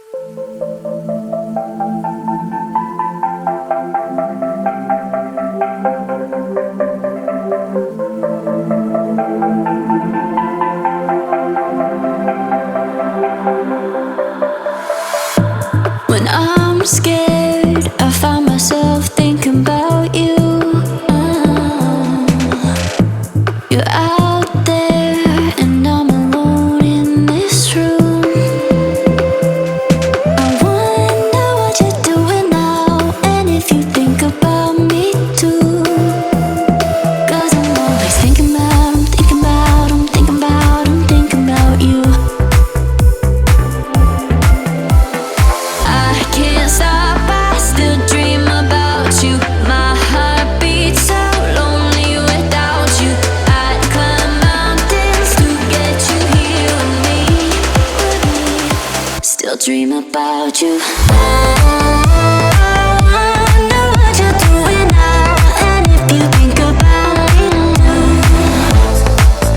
When I'm scared, I find myself thinking about you. You're out there and I'm alone in this room. I wonder what you're doing now, and if you think about me too. 'Cause I'm always thinking about, I'm thinking about, I'm thinking about, I'm thinking about you. I can't stop, I still dream about you. My heart beats so lonely without you. I'd climb mountains to get you here with me. Still dream about you. I wonder what you're doing now, and if you think about me too.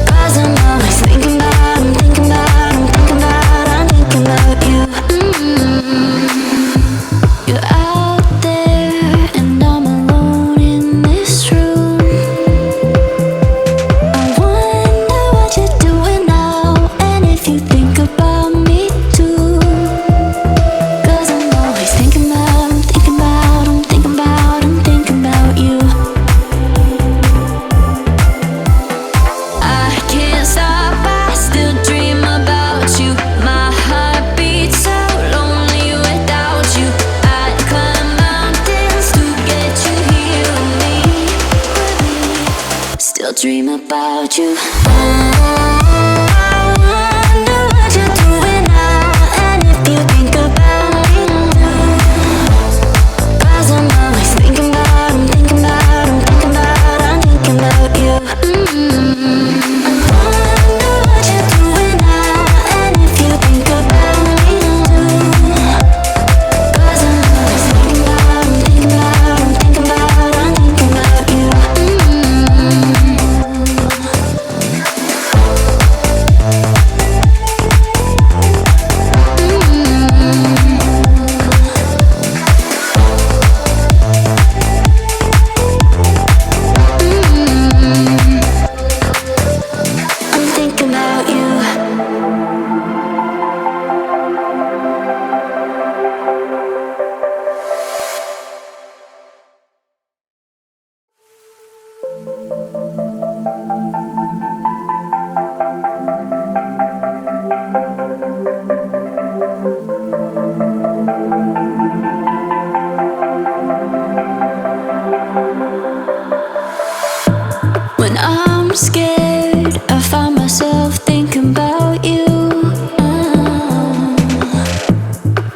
'Cause I'm always thinking about, I'm thinking about, I'm thinking about, I'm thinking about you. You're out there and I'm alone in this room. I wonder what you're doing now, and if you think about me too. 'Cause I'm always thinking about, I'm thinking about, I'm thinking about, I'm thinking about you. I can't stop, I still dream about you. My heart beats so lonely without you. I'd climb mountains to get you here with me. Still dream about you. I wonder what you're doing now, and if you think about me too. 'Cause I'm always thinking about, I'm thinking about, I'm thinking about, I'm thinking about you. I wonder what you're doing now, and if you think about me too. 'Cause I'm always thinking about, I'm thinking about, I'm thinking about, I'm thinking about you. I'm thinking about you. When I'm scared, I find myself thinking about you.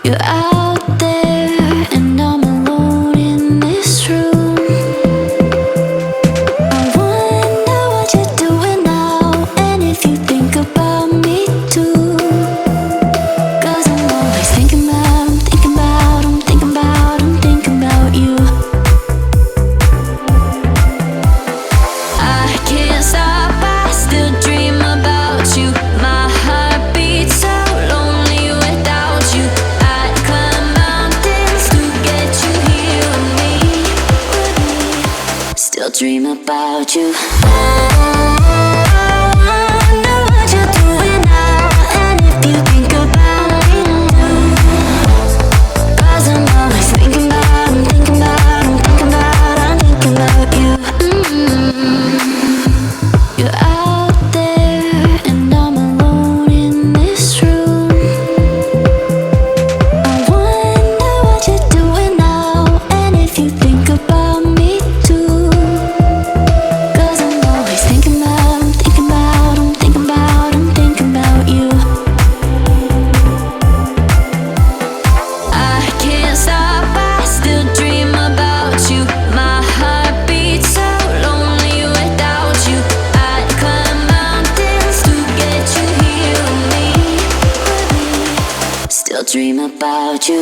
You're out there and I'm alone in this room. I wonder what you're doing now, and if you think about me too. 'Cause I'm always thinking about, I'm thinking about, I'm thinking about, I'm thinking about you. I can't stop, I still dream about you. My heart beats so lonely without you. I'd climb mountains to get you here with me. Still dream about you. I wonder what you're doing now, and if you think about me too. 'Cause I'm always thinking about, I'm thinking about, I'm thinking about, I'm thinking about you. You're out there and I'm alone in this room. I wonder what you're doing now, and if you think about me too. 'Cause I'm always thinking about, I'm thinking about, I'm thinking about, I'm thinking about you. I can't stop, I still dream about you. My heart beats so lonely without you. I'd climb mountains to get you here with me. Still dream about you.